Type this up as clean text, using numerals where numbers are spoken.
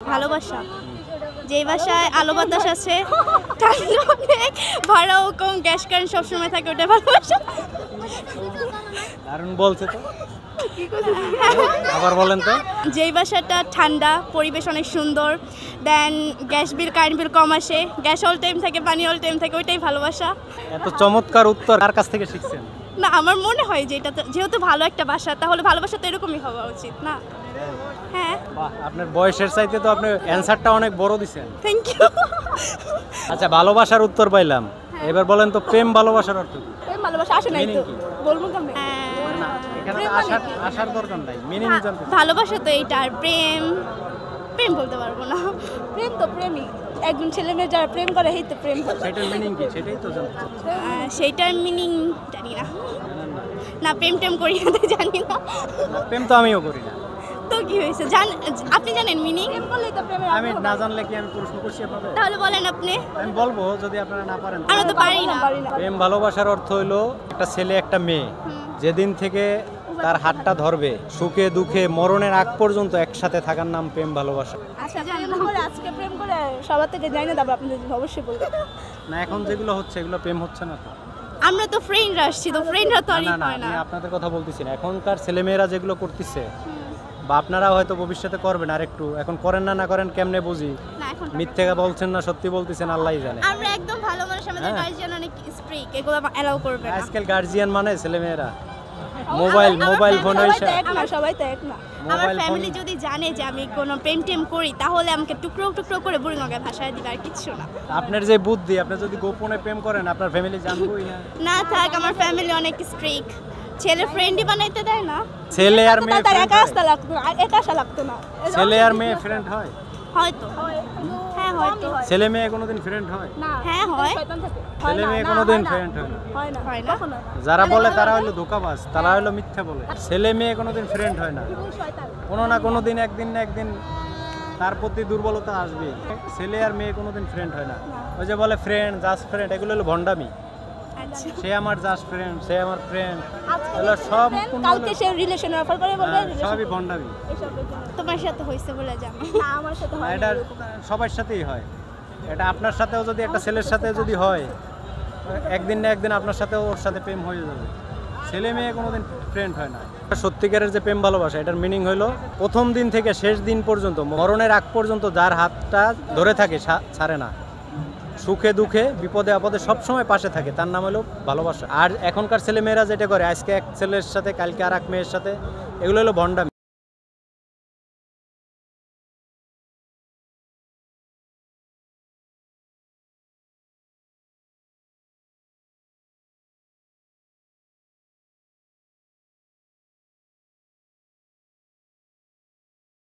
ভালোবাসা, যেই বাসায় আলো বাতাস আছে, ঠান্ডা অনেক, ভাড়াও কম, গ্যাস কারেন্ট সবসময় থাকে, ওটা ভালোবাসা। কারণ বলছে তো, আবার বলেন তো। যেই বাসাটা ঠান্ডা, পরিবেশ অনেক সুন্দর, দেন গ্যাস বিল কারেন্ট বিল কম আসে, গ্যাস অল টাইম থাকে, পানি অল টাইম থাকে, ওইটাই ভালোবাসা। এত চমৎকার উত্তর কার কাছ থেকে শিখছেন? না, আমার মনে হয় যে এটা যেহেতু ভালো একটা বাসা, তাহলে ভালোবাসা তো এরকমই হওয়া উচিত না? হ্যাঁ। বাহ, আপনার বয়সের চাইতে তো আপনি অ্যানসারটা অনেক বড় দিছেন। Thank you. আচ্ছা, ভালোবাসার উত্তর পাইলাম, এবার বলেন তো প্রেম ভালোবাসার অর্থ কি? প্রেম ভালোবাসা আসে নাই তো, বলবো কেমনে? না, এখানে তো আসার দরকার নাই, মিনিং জানতে। ভালোবাসা তো এইটা, আর প্রেম প্রেম বলতে পারবো না। প্রেম তো প্রেমই, একজন ছেলে মেয়ে যারা প্রেম করে সেই তো প্রেম। সেটার মিনিং কি সেটাই তো জানতে চাচ্ছি। সেইটার মিনিং জানি না। না, প্রেম টেম করি না, তো জানি না। প্রেম তো আমিও করি না। তো কি হয়েছে, আপনি জানেন মিনিং? আমি না জানলে কি আমি প্রশ্ন করছি আপনাদের? তাহলে বলেন আপনি। আমি বলবো যদি আপনারা না পারেন। আমরা তো পারি না। প্রেম ভালোবাসার অর্থ হলো একটা ছেলে একটা মেয়ে যেদিন থেকে তার হাতটা ধরবে, সুখে দুঃখে মরণের আগ পর্যন্ত একসাথে থাকার নাম প্রেম ভালোবাসা। আচ্ছা, আজকে প্রেম করে সবার থেকে জানি না, তারপর আপনাদের অবশ্যই বলবেন। না, এখন যেগুলো হচ্ছে এগুলো প্রেম হচ্ছে না তো। আমরা তো ফ্রেন্ডরা আসছি, তো ফ্রেন্ডরা তো আর না না, হয় না। আমি আপনাদের কথা বলতেছি না, এখনকার ছেলেমেয়েরা যেগুলো করতেছে বা আপনারা হয়তো ভবিষ্যতে করবেন, আর একটু এখন করেন না, না করেন কেমনে বুঝি। না, এখন মিথ্যে বলছেন না সত্যি বলতেছেন আল্লাহই জানে। আমরা একদম ভালো মানুষ, আমাদের গার্জিয়ান অনেক স্ট্রিক্ট, এগুলো এলাও করবে না। আজকাল গার্জিয়ান মানে ছেলেমেয়েরা মোবাইল ফোন সবাই তো এক না। আমার ফ্যামিলি যদি জানে যে আমি কোনো প্রেম টেম করি, তাহলে আমাকে টুকরো টুকরো করে বুড়িমগে ভাষায় দিবে, আর কিচ্ছু না। আপনার যে বুদ্ধি, আপনি যদি গোপনে প্রেম করেন আপনার ফ্যামিলি জানবেই না। না থাক, আমার ফ্যামিলি অনেক স্ট্রিক্ট, ছেলে ফ্রেন্ডই বানাইতে দেয় না। ছেলে আর মেয়ে তার একা আসতে লাগতো না, একা আসা লাগতো না। ছেলে আর মেয়ে ফ্রেন্ড হয়? হয়তো, হ্যাঁ হয়তো। ছেলে মেয়ে কোনোদিন ফ্রেন্ড হয়? হ্যাঁ হয়। ছেলে মেয়ে কোনোদিন ফ্রেন্ড হয় না। হয় না। যারা বলে তারা হলো ধোঁকাবাজ, তারা হলো মিথ্যা বলে। ছেলে মেয়ে কোনোদিন ফ্রেন্ড হয় না, কোনো না কোনো দিন একদিন না একদিন তার প্রতি দুর্বলতা আসবে। ছেলে আর মেয়ে কোনোদিন ফ্রেন্ড হয় না। ওই যে বলে ফ্রেন্ড, জাস্ট ফ্রেন্ড, এগুলো হলো ভণ্ডামি। আচ্ছা, সে আমার জাস্ট ফ্রেন্ড, সে আমার ফ্রেন্ড, এগুলো সব কালকে সে রিলেশন অফার করে বলবে সবই ভণ্ডামি। তোমার সাথে হইছে বলে জানো না, আমার সাথে হয় না। এটা সবার সাথেই হয়। এটা আপনার সাথেও যদি একটা ছেলের সাথে যদি হয়, একদিন না একদিন আপনার সাথেও ওর সাথে প্রেম হয়ে যাবে। ছেলে মেয়ে কোনোদিন ফ্রেন্ড হয় না। সত্যিকারের যে প্রেম ভালোবাসা, এটার মিনিং হলো প্রথম দিন থেকে শেষ দিন পর্যন্ত, মরণের আগ পর্যন্ত যার হাতটা ধরে থাকে, ছাড়ে না, সুখে দুঃখে বিপদে আপদে সবসময় পাশে থাকে, তার নাম হলো ভালোবাসা। আর এখনকার ছেলে মেয়েরা যেটা করে, আজকে এক ছেলের সাথে কালকে আর এক মেয়ের সাথে, এগুলো হলো ভণ্ডামি।